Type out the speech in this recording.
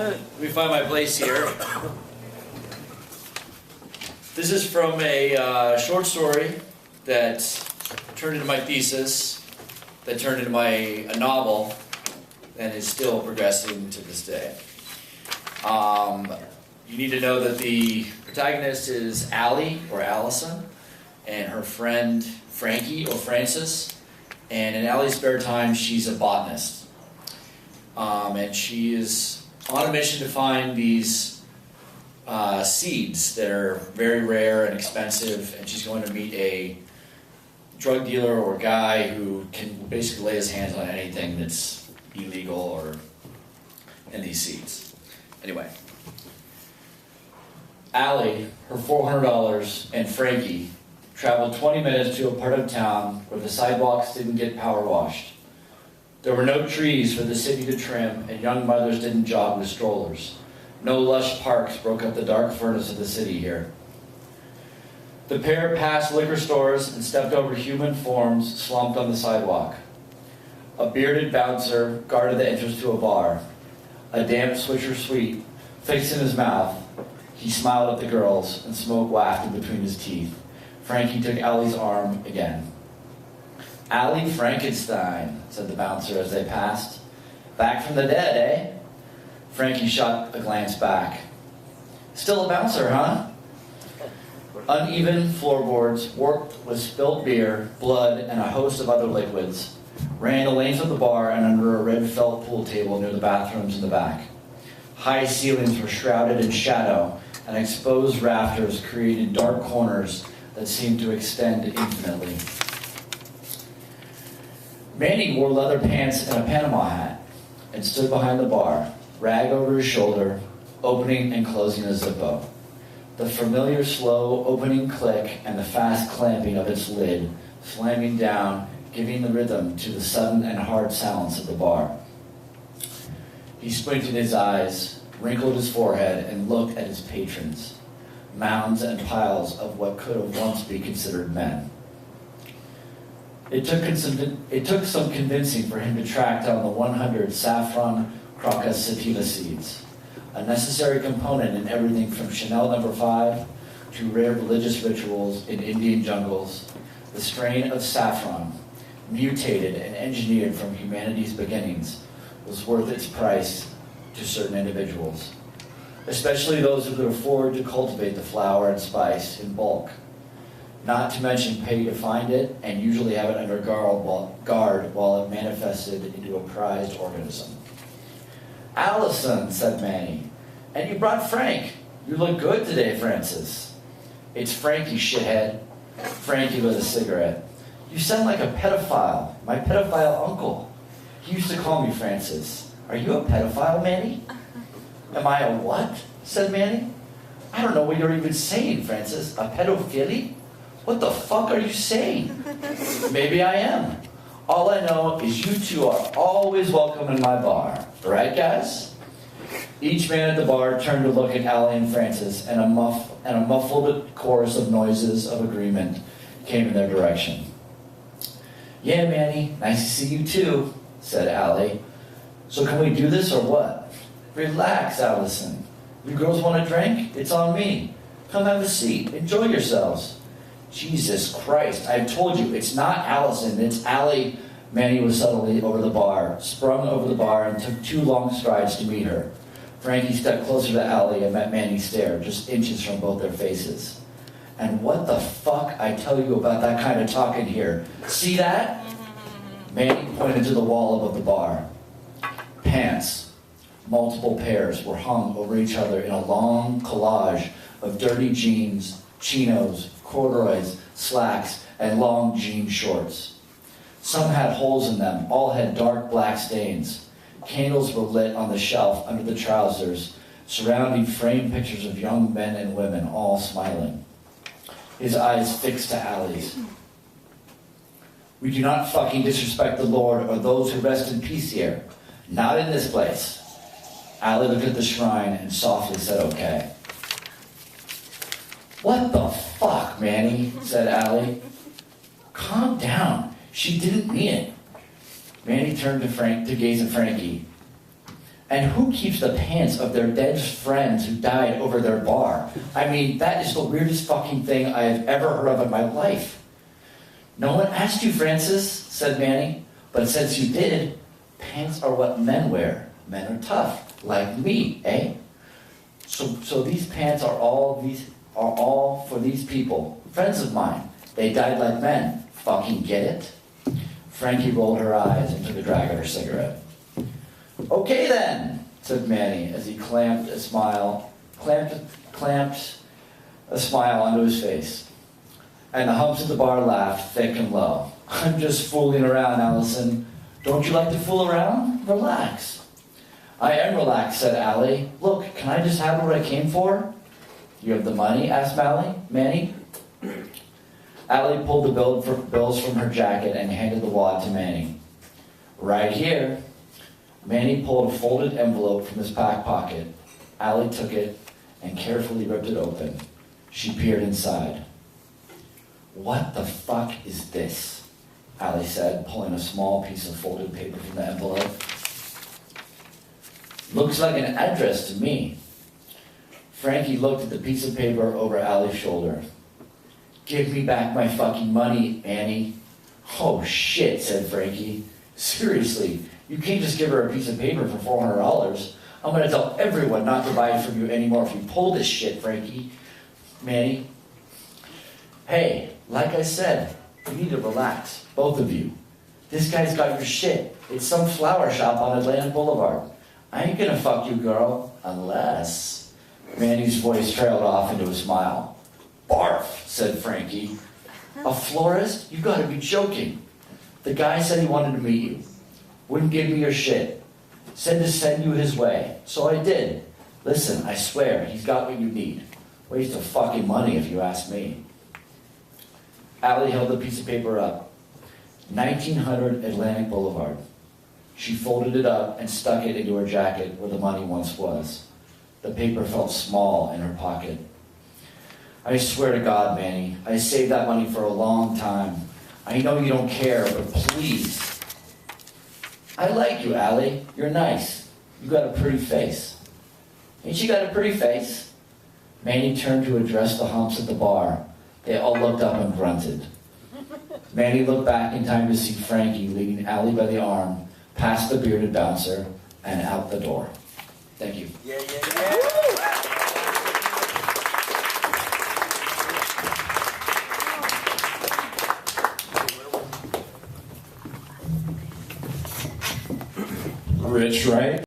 Let me find my place here. This is from a short story that turned into my thesis, that turned into a novel, and is still progressing to this day. You need to know that the protagonist is Allie, or Allison, and her friend Frankie, or Francis. And in Allie's spare time, she's a botanist. And she is on a mission to find these seeds that are very rare and expensive, and she's going to meet a drug dealer or guy who can basically lay his hands on anything that's illegal or in these seeds. Anyway, Allie, her $400, and Frankie traveled 20 minutes to a part of town where the sidewalks didn't get power washed. There were no trees for the city to trim, and young mothers didn't jog with strollers. No lush parks broke up the dark furnace of the city here. The pair passed liquor stores and stepped over human forms slumped on the sidewalk. A bearded bouncer guarded the entrance to a bar. A damp Swisher Sweet fixed in his mouth. He smiled at the girls, and smoke wafted between his teeth. Frankie took Allie's arm again. "Allie Frankenstein," said the bouncer as they passed. "Back from the dead, eh?" Frankie shot a glance back. "Still a bouncer, huh?" Uneven floorboards, warped with spilled beer, blood, and a host of other liquids, ran the lanes of the bar and under a red felt pool table near the bathrooms in the back. High ceilings were shrouded in shadow, and exposed rafters created dark corners that seemed to extend infinitely. Manny wore leather pants and a Panama hat, and stood behind the bar, rag over his shoulder, opening and closing a Zippo. The familiar slow opening click and the fast clamping of its lid, slamming down, giving the rhythm to the sudden and hard silence of the bar. He squinted his eyes, wrinkled his forehead, and looked at his patrons, mounds and piles of what could have once been considered men. It took some convincing for him to track down the 100 saffron crocus sativa seeds, a necessary component in everything from Chanel No. 5 to rare religious rituals in Indian jungles. The strain of saffron, mutated and engineered from humanity's beginnings, was worth its price to certain individuals, especially those who could afford to cultivate the flower and spice in bulk, not to mention pay to find it and usually have it under guard while it manifested into a prized organism. "Allison," said Manny, "and you brought Frank. You look good today, Francis." "It's Frankie, shithead." Frankie lit a cigarette. "You sound like a pedophile, my pedophile uncle. He used to call me Francis. Are you a pedophile, Manny?" "Am I a what?" said Manny. "I don't know what you're even saying, Francis. A pedophile? What the fuck are you saying?" "Maybe I am. All I know is you two are always welcome in my bar. Right, guys?" Each man at the bar turned to look at Allie and Francis, and a muffled chorus of noises of agreement came in their direction. "Yeah, Manny, nice to see you too," said Allie. "So can we do this or what?" "Relax, Allison. You girls want a drink? It's on me. Come have a seat. Enjoy yourselves." "Jesus Christ, I told you, it's not Allison, it's Allie." Manny was suddenly sprung over the bar, and took 2 long strides to meet her. Frankie stepped closer to Allie and met Manny's stare, just inches from both their faces. "And what the fuck I tell you about that kind of talk in here? See that?" Manny pointed to the wall above the bar. Pants, multiple pairs, were hung over each other in a long collage of dirty jeans, chinos, corduroys, slacks, and long jean shorts. Some had holes in them, all had dark black stains. Candles were lit on the shelf under the trousers, surrounding framed pictures of young men and women, all smiling. His eyes fixed to Allie's. "We do not fucking disrespect the Lord or those who rest in peace here. Not in this place." Allie looked at the shrine and softly said, "Okay." "What the fuck, Manny?" said Allie. "Calm down. She didn't mean it." Manny turned to gaze at Frankie. And who keeps the pants of their dead friends who died over their bar? I mean, that is the weirdest fucking thing I have ever heard of in my life. No one asked you, Francis, said Manny. But since you did, pants are what men wear. Men are tough, like me, eh? So these pants are all for these people, friends of mine. They died like men. Fucking get it? Frankie rolled her eyes and took a drag at her cigarette. Okay then, said Manny as he clamped a smile onto his face. And the humps at the bar laughed thick and low. I'm just fooling around, Allison. Don't you like to fool around? Relax. I am relaxed, said Allie. Look, can I just have what I came for? You have the money? Asked Manny. Allie pulled the bills from her jacket and handed the wad to Manny. Right here. Manny pulled a folded envelope from his back pocket. Allie took it and carefully ripped it open. She peered inside. What the fuck is this? Allie said, pulling a small piece of folded paper from the envelope. Looks like an address to me. Frankie looked at the piece of paper over Allie's shoulder. Give me back my fucking money, Annie. Oh shit, said Frankie. Seriously, you can't just give her a piece of paper for $400. I'm gonna tell everyone not to buy it from you anymore if you pull this shit, Frankie. Manny. Hey, like I said, you need to relax, both of you. This guy's got your shit. It's some flower shop on Atlantic Boulevard. I ain't gonna fuck you, girl, unless... Manny's voice trailed off into a smile. Barf, said Frankie. A florist? You gotta be joking. The guy said he wanted to meet you. Wouldn't give me your shit. Said to send you his way. So I did. Listen, I swear, he's got what you need. Waste of fucking money if you ask me. Allie held the piece of paper up. 1900 Atlantic Boulevard. She folded it up and stuck it into her jacket where the money once was. The paper felt small in her pocket. I swear to God, Manny, I saved that money for a long time. I know you don't care, but please. I like you, Allie. You're nice. You got a pretty face. Ain't you got a pretty face? Manny turned to address the humps at the bar. They all looked up and grunted. Manny looked back in time to see Frankie leading Allie by the arm, past the bearded bouncer, and out the door. Thank you. Yeah. Rich, Wright.